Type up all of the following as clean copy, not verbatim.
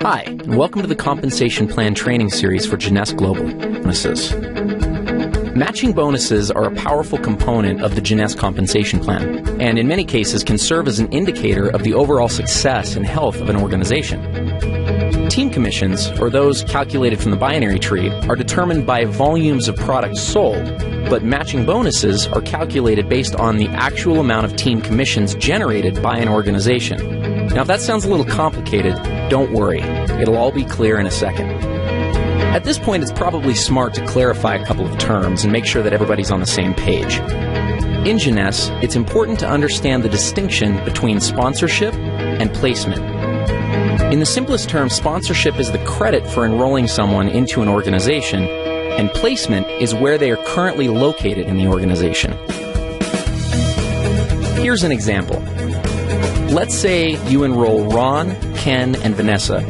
Hi, and welcome to the Compensation Plan Training Series for Jeunesse Global Bonuses. Matching bonuses are a powerful component of the Jeunesse Compensation Plan, and in many cases can serve as an indicator of the overall success and health of an organization. Team commissions, or those calculated from the binary tree, are determined by volumes of products sold, but matching bonuses are calculated based on the actual amount of team commissions generated by an organization. Now, if that sounds a little complicated, don't worry. It'll all be clear in a second. At this point, it's probably smart to clarify a couple of terms and make sure that everybody's on the same page. In Jeunesse, it's important to understand the distinction between sponsorship and placement. In the simplest terms, sponsorship is the credit for enrolling someone into an organization, and placement is where they are currently located in the organization. Here's an example. Let's say you enroll Ron, Ken, and Vanessa,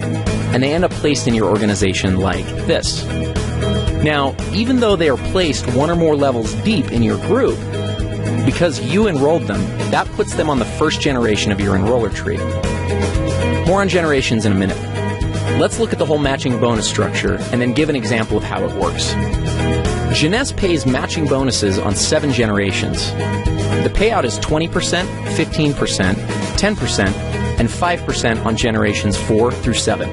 and they end up placed in your organization like this. Now, even though they are placed one or more levels deep in your group, because you enrolled them, that puts them on the first generation of your enroller tree. More on generations in a minute. Let's look at the whole matching bonus structure and then give an example of how it works. Jeunesse pays matching bonuses on 7 generations. The payout is 20%, 15%, 10%, and 5% on generations 4 through 7.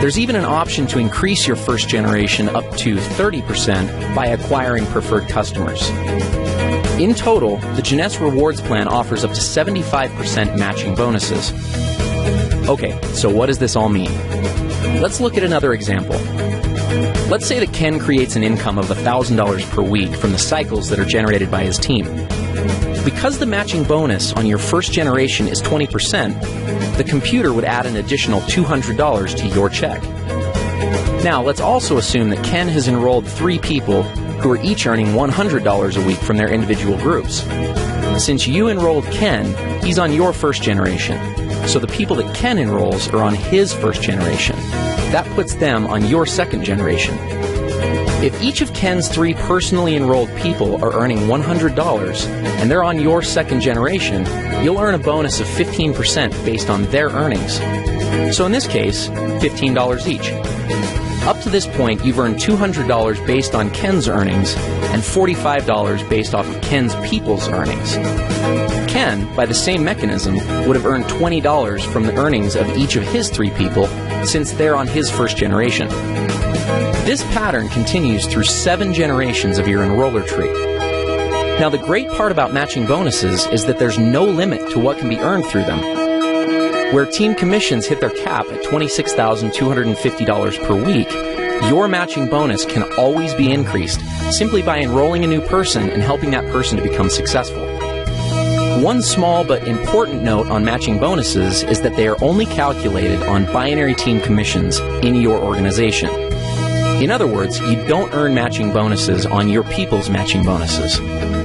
There's even an option to increase your first generation up to 30% by acquiring preferred customers. In total, the Jeunesse Rewards Plan offers up to 75% matching bonuses. Okay, so what does this all mean? Let's look at another example. Let's say that Ken creates an income of $1,000 per week from the cycles that are generated by his team. Because the matching bonus on your first generation is 20%, the computer would add an additional $200 to your check. Now, let's also assume that Ken has enrolled 3 people who are each earning $100 a week from their individual groups. Since you enrolled Ken, he's on your first generation. So the people that Ken enrolls are on his first generation. That puts them on your second generation. If each of Ken's 3 personally enrolled people are earning $100 and they're on your second generation, you'll earn a bonus of 15% based on their earnings. So in this case, $15 each. Up to this point, you've earned $200 based on Ken's earnings and $45 based off of Ken's people's earnings. Ken, by the same mechanism, would have earned $20 from the earnings of each of his 3 people since they're on his first generation. This pattern continues through 7 generations of your enroller tree. Now, the great part about matching bonuses is that there's no limit to what can be earned through them. Where team commissions hit their cap at $26,250 per week, your matching bonus can always be increased simply by enrolling a new person and helping that person to become successful. One small but important note on matching bonuses is that they are only calculated on binary team commissions in your organization. In other words, you don't earn matching bonuses on your people's matching bonuses,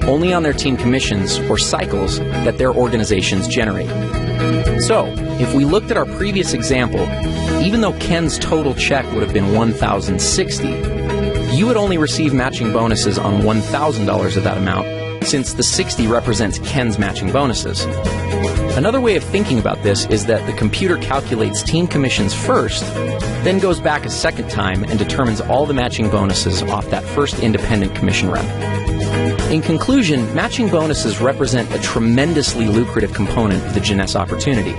only on their team commissions or cycles that their organizations generate. So, if we looked at our previous example, even though Ken's total check would have been $1,060, you would only receive matching bonuses on $1,000 of that amount, since the 60 represents Ken's matching bonuses. Another way of thinking about this is that the computer calculates team commissions first, then goes back a second time and determines all the matching bonuses off that first independent commission rep. In conclusion, matching bonuses represent a tremendously lucrative component of the Jeunesse opportunity.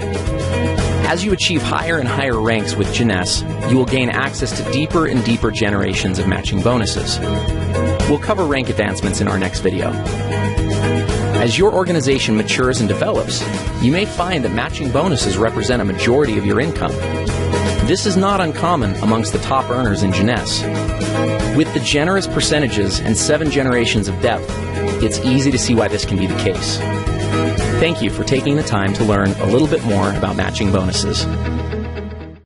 As you achieve higher and higher ranks with Jeunesse, you will gain access to deeper and deeper generations of matching bonuses. We'll cover rank advancements in our next video. As your organization matures and develops, you may find that matching bonuses represent a majority of your income. This is not uncommon amongst the top earners in Jeunesse. With the generous percentages and 7 generations of depth, it's easy to see why this can be the case. Thank you for taking the time to learn a little bit more about matching bonuses.